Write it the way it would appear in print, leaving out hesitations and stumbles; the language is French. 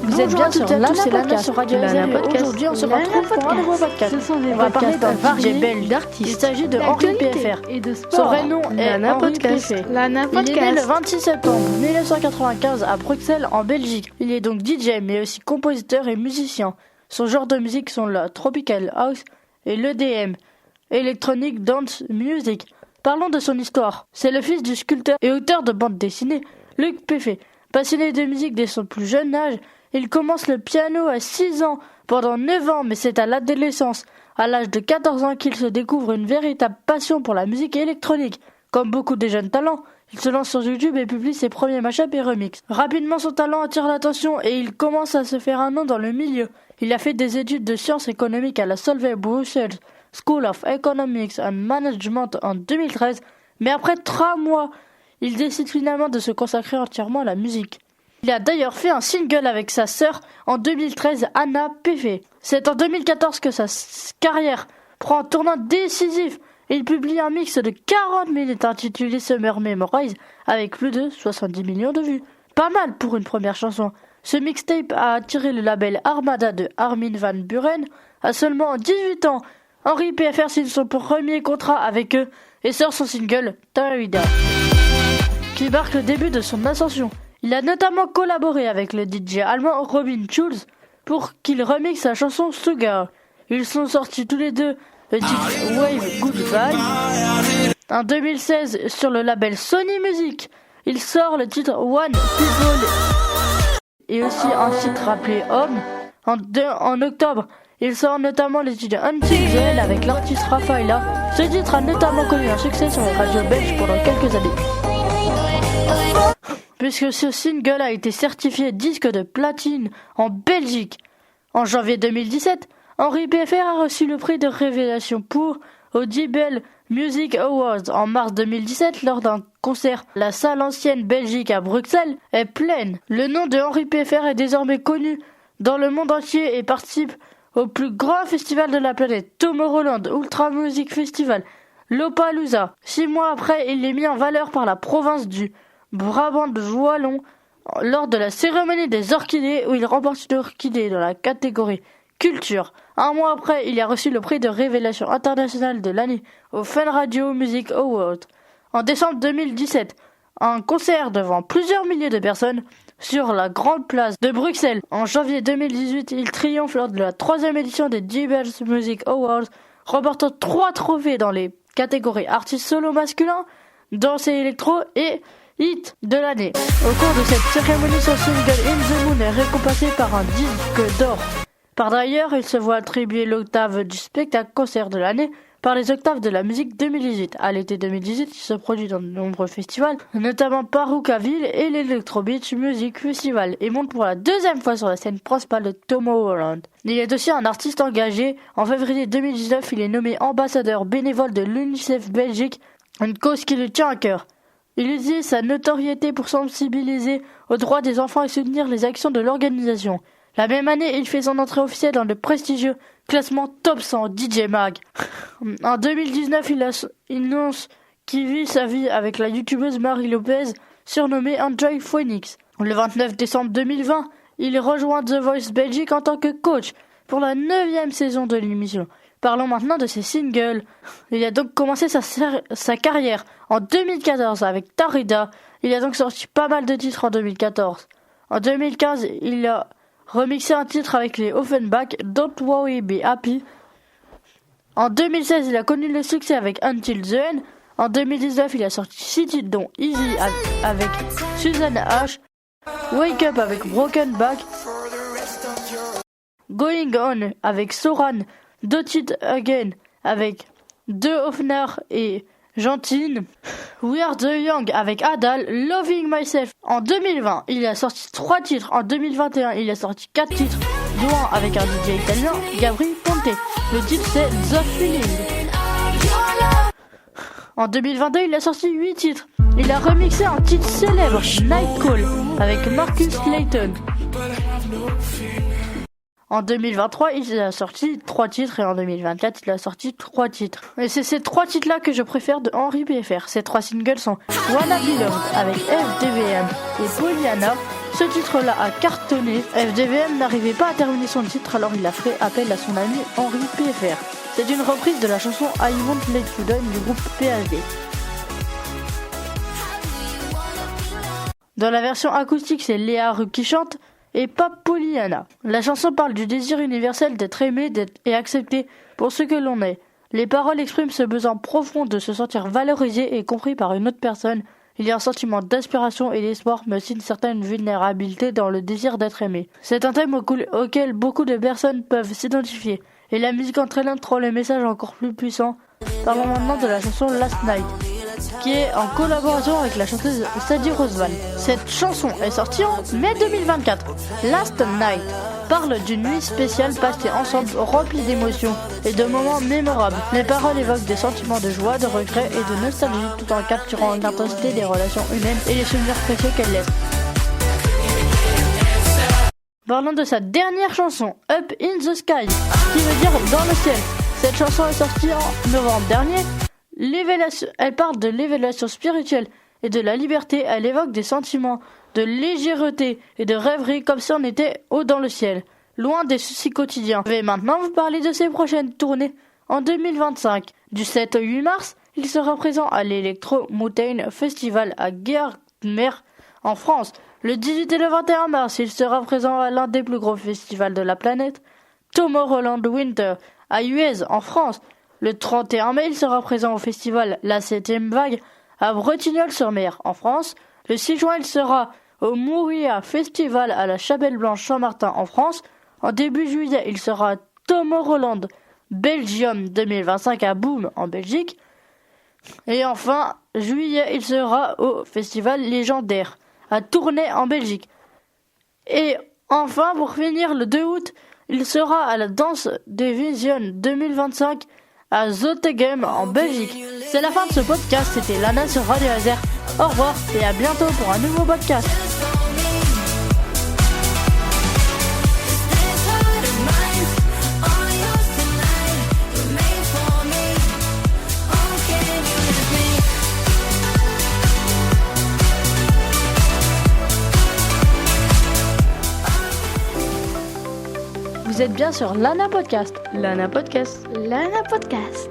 Vous êtes bien sur l'ANA Podcast. Aujourd'hui, on se retrouve pour un nouveau podcast. On va parler d'un DJ belge d'artistes. Il s'agit de Henri PFR. Son vrai nom est Henri PFR. Il est né le 26 septembre 1995 à Bruxelles, en Belgique. Il est donc DJ, mais aussi compositeur et musicien. Son genre de musique sont la Tropical House et l'EDM, Electronic Dance Music. Parlons de son histoire. C'est le fils du sculpteur et auteur de bande dessinée, Luc PFR. Passionné de musique dès son plus jeune âge, il commence le piano à 6 ans, pendant 9 ans, mais c'est à l'adolescence, à l'âge de 14 ans, qu'il se découvre une véritable passion pour la musique électronique. Comme beaucoup de jeunes talents, il se lance sur YouTube et publie ses premiers mashups et remixes. Rapidement, son talent attire l'attention et il commence à se faire un nom dans le milieu. Il a fait des études de sciences économiques à la Solvay Brussels School of Economics and Management en 2013, mais après 3 mois, il décide finalement de se consacrer entièrement à la musique. Il a d'ailleurs fait un single avec sa sœur en 2013, Anna PFR. C'est en 2014 que sa carrière prend un tournant décisif. Il publie un mix de 40 minutes intitulé Summer Memories avec plus de 70 millions de vues. Pas mal pour une première chanson. Ce mixtape a attiré le label Armada de Armin van Buuren à seulement 18 ans. Henri PFR signe son premier contrat avec eux et sort son single Tarida, qui marque le début de son ascension. Il a notamment collaboré avec le DJ allemand Robin Schulz pour qu'il remixe sa chanson Sugar. Ils sont sortis tous les deux le titre Wave Goodbye. En 2016, sur le label Sony Music, il sort le titre One People et aussi un titre appelé Home. En octobre, il sort notamment le titre Until the End avec l'artiste Rafaela. Ce titre a notamment connu un succès sur les radios belges pendant quelques années, puisque ce single a été certifié disque de platine en Belgique. En janvier 2017, Henri PFR a reçu le prix de révélation pour Audible Music Awards. En mars 2017, lors d'un concert, la salle ancienne Belgique à Bruxelles est pleine. Le nom de Henri PFR est désormais connu dans le monde entier et participe au plus grand festival de la planète, Tomorrowland Ultra Music Festival, Lollapalooza. 6 mois après, il est mis en valeur par la province du Brabant de Wallon lors de la cérémonie des orchidées où il remporte une orchidée dans la catégorie culture. 1 mois après, il a reçu le prix de révélation internationale de l'année au Fun Radio Music Award. En décembre 2017, un concert devant plusieurs milliers de personnes sur la grande place de Bruxelles. En janvier 2018, il triomphe lors de la 3e édition des Dibels Music Awards, remportant 3 trophées dans les catégories artistes solo masculin, danse et électro et hit de l'année. Au cours de cette cérémonie, son single In the Moon est récompensé par un disque d'or. Par ailleurs, il se voit attribuer l'octave du spectacle concert de l'année par les octaves de la musique 2018. À l'été 2018, il se produit dans de nombreux festivals, notamment Paroucaville et l'Electro Beach Music Festival, et monte pour la 2e fois sur la scène principale de Tomorrowland. Il est aussi un artiste engagé. En février 2019, il est nommé ambassadeur bénévole de l'UNICEF Belgique, une cause qui lui tient à cœur. Il utilise sa notoriété pour sensibiliser aux droits des enfants et soutenir les actions de l'organisation. La même année, il fait son entrée officielle dans le prestigieux classement Top 100 DJ Mag. En 2019, il annonce qu'il vit sa vie avec la youtubeuse Marie Lopez, surnommée Enjoy Phoenix. Le 29 décembre 2020, il rejoint The Voice Belgique en tant que coach pour la 9e saison de l'émission. Parlons maintenant de ses singles. Il a donc commencé sa carrière en 2014 avec Tarida. Il a donc sorti pas mal de titres en 2014. En 2015, il a remixé un titre avec les Offenbach, Don't Worry Be Happy. En 2016, il a connu le succès avec Until the End. En 2019, il a sorti 6 titres dont Easy avec Susan H, Wake Up avec Broken Back, Going On avec Soran, Do It Again avec De Hofner et Gentine, We Are The Young avec Adal, Loving Myself. En 2020, il a sorti 3 titres. En 2021, il a sorti 4 titres, dont un avec un DJ italien, Gabri Ponte. Le titre c'est The Feeling. En 2022, il a sorti 8 titres. Il a remixé un titre célèbre, Night Call, avec Marcus Layton. En 2023, il a sorti 3 titres et en 2024, il a sorti 3 titres. Et c'est ces 3 titres-là que je préfère de Henri PFR. Ces 3 singles sont Wanna Belong avec FDVM et Pollyanna. Ce titre-là a cartonné. FDVM n'arrivait pas à terminer son titre, alors il a fait appel à son ami Henri PFR. C'est une reprise de la chanson I Won't Let You Down du groupe PhD. Dans la version acoustique, c'est Léa Rue qui chante et pas Pollyanna. La chanson parle du désir universel d'être aimé et accepté pour ce que l'on est. Les paroles expriment ce besoin profond de se sentir valorisé et compris par une autre personne. Il y a un sentiment d'aspiration et d'espoir, mais aussi une certaine vulnérabilité dans le désir d'être aimé. C'est un thème auquel beaucoup de personnes peuvent s'identifier. Et la musique entraîne le message encore plus puissant. Parlons maintenant de la chanson Last Night, qui est en collaboration avec la chanteuse Sadie Roseval. Cette chanson est sortie en mai 2024. Last Night parle d'une nuit spéciale passée ensemble, remplie d'émotions et de moments mémorables. Les paroles évoquent des sentiments de joie, de regret et de nostalgie, tout en capturant l'intensité des relations humaines et les souvenirs précieux qu'elles laissent. Parlons de sa dernière chanson, Up in the Sky, qui veut dire dans le ciel. Cette chanson est sortie en novembre dernier. Elle parle de l'élévation spirituelle et de la liberté. Elle évoque des sentiments de légèreté et de rêverie comme si on était haut dans le ciel, loin des soucis quotidiens. Je vais maintenant vous parler de ses prochaines tournées. En 2025, du 7 au 8 mars, il sera présent à l'Electro Mountain Festival à Guermeer en France. Le 18 et le 21 mars, il sera présent à l'un des plus gros festivals de la planète, Tomorrowland Winter, à Huez en France. Le 31 mai, il sera présent au festival La 7ème Vague à Bretignolles-sur-Mer en France. Le 6 juin, il sera au Mouria Festival à la Chapelle-Blanche-Saint-Martin en France. En début juillet, il sera à Tomorrowland Belgium 2025 à Boom en Belgique. Et enfin, juillet, il sera au Festival Légendaire à Tournai en Belgique. Et enfin, pour finir, le 2 août, il sera à la Danse des Vision 2025 à Zottegem en Belgique. C'est la fin de ce podcast, c'était Lana sur Radio Laser. Au revoir et à bientôt pour un nouveau podcast. Vous êtes bien sur Lana Podcast. Lana Podcast. Lana Podcast.